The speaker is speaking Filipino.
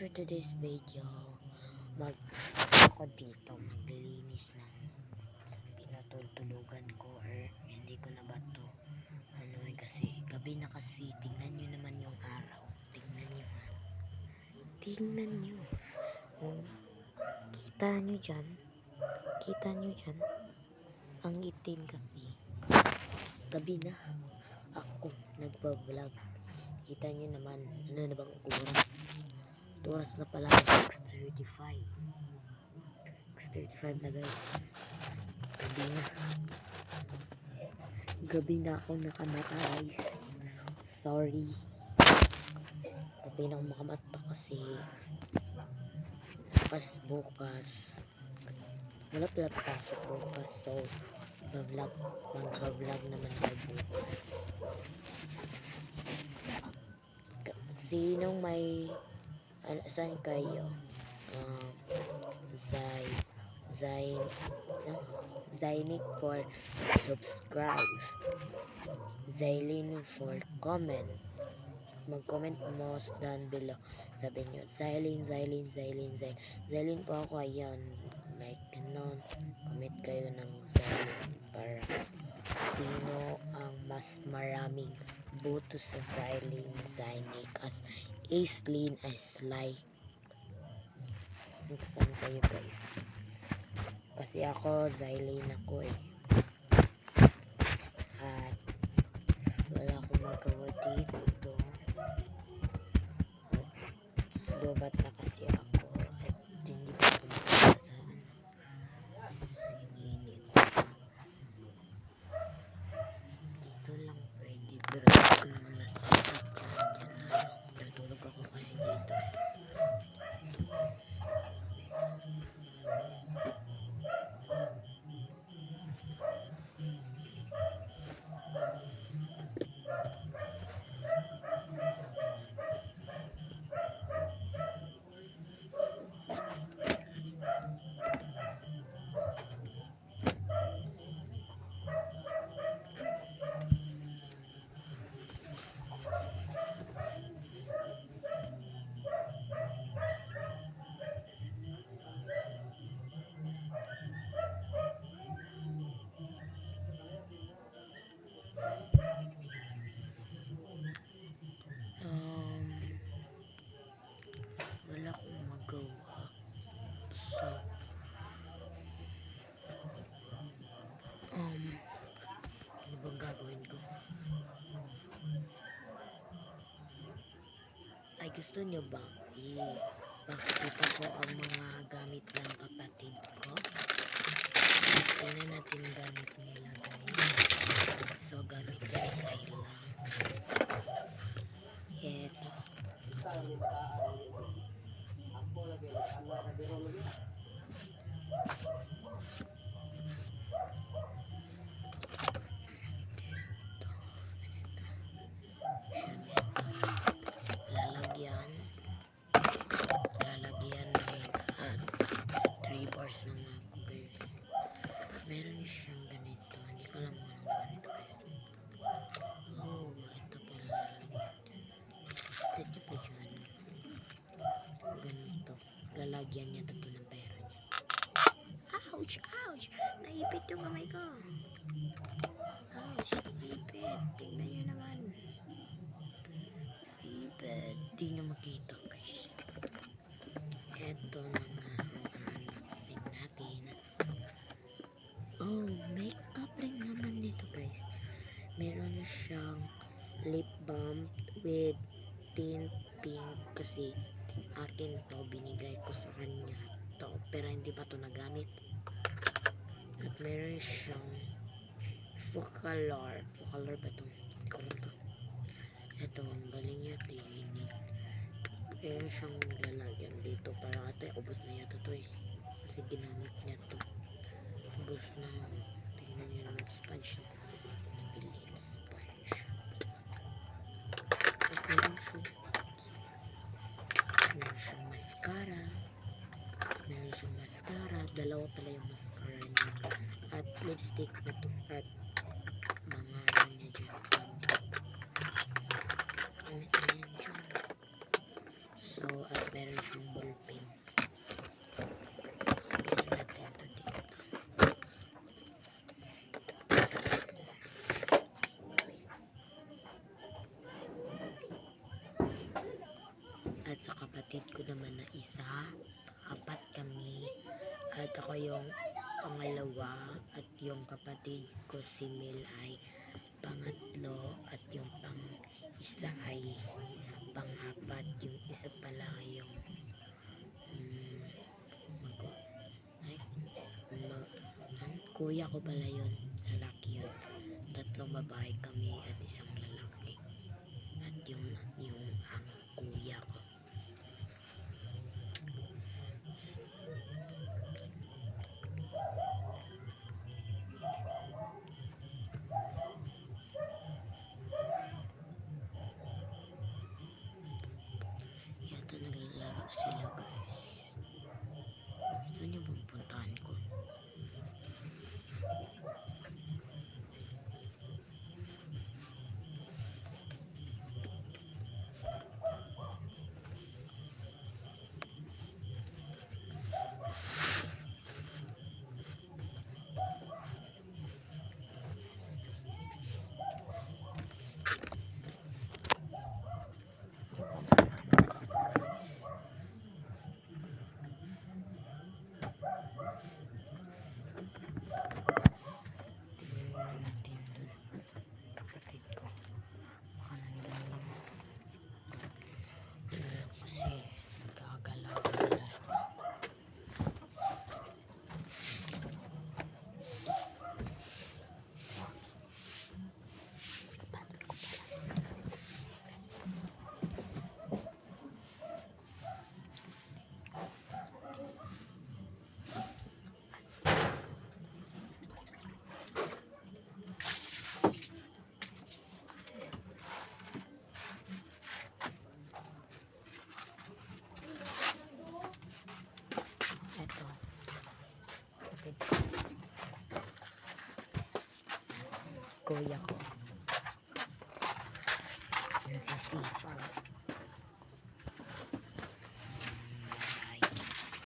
for today's video, ako dito maglilinis ng pinatutulugan ko or hindi ko na ba to kasi gabi na kasi. Tingnan nyo naman yung araw, tingnan nyo. Hmm, kita nyo dyan ang itim kasi gabi na ako nagbablog. Kita nyo naman ano na bang oras na pala, 6:35 na guys. Gabi na ako nakamata-guys. Sorry, gabi na ako makamata kasi bukas wala pala pasok bukas, so mag-vlog naman ako bukas. Sinong may saan kayo? Zainik for subscribe, Zailin for comment. Mag-comment mo down below. Sabi nyo, Zailin po ako. Ayan, like ganon. Comment kayo ng Zailin para sino ang mas maraming boto sa Zainik as Aislinn as like. Saan kayo guys? Kasi ako Zailin ako at wala akong magawa dito at lubat na kasi ako at hindi pa ako makasaan singinit. Dito lang pwede pero masakit dyan na lang. Natulog ako kasi dito. Wala akong magawa. So, ano bang gagawin ko? Ay, gusto nyo ba ipakita ko ang mga gamit ng kapatid ko? Tingnan natin gamit nila guys. So, gamit ni Kayla. Eto. Lalagyan rin at 3 bars na nga ako guys. Meron siyang ganito. Hindi ko alam kung ano ganito guys. Oh, ito pala lalagyan. Ito nyo po dyan. Ganito. Lalagyan niya ito ng pera niya. Ouch! Ouch! Naipit yung kamay ko. Ouch! Naipit. Tingnan nyo naman. Naipit. Di nyo makita guys. Ito na nga ang unboxing natin. Oh, makeup rin naman dito guys. Meron siyang lip balm with tint pink kasi akin to, binigay ko sa kanya to, pero hindi pa to nagamit. At meron siyang Focalor ba to? Hindi ko lang to. Ito, ang galing niya tingin. Meron siyang lalagyan dito para ito ubos na yata to kasi ginamit niya to. Ubos na. Tingnan niyo naman, sponge na. Nabilin sponge. At meron siyang mascara. Dalawa pala yung mascara niya. At lipstick na to. At mga ano niya dyan. Gamit na yan dyan. So, So, at meron siyang ballpen. Pili natin ito dito. At sa kapatid ko naman na isa, apat kami. At ako yung pangalawa. At yung kapatid ko si Mel ay pangatlo. At yung pang-isa ay pang-apat. Yung isa pala yung kuya ko pala yun. Lalaki yun. Tatlong babae kami at isang lalaki. At yung ang kuya ko. Yata naglalaro sila guys. Gusto niyo bang puntahan ko? Ito. Kuya ko. Yung sisipag.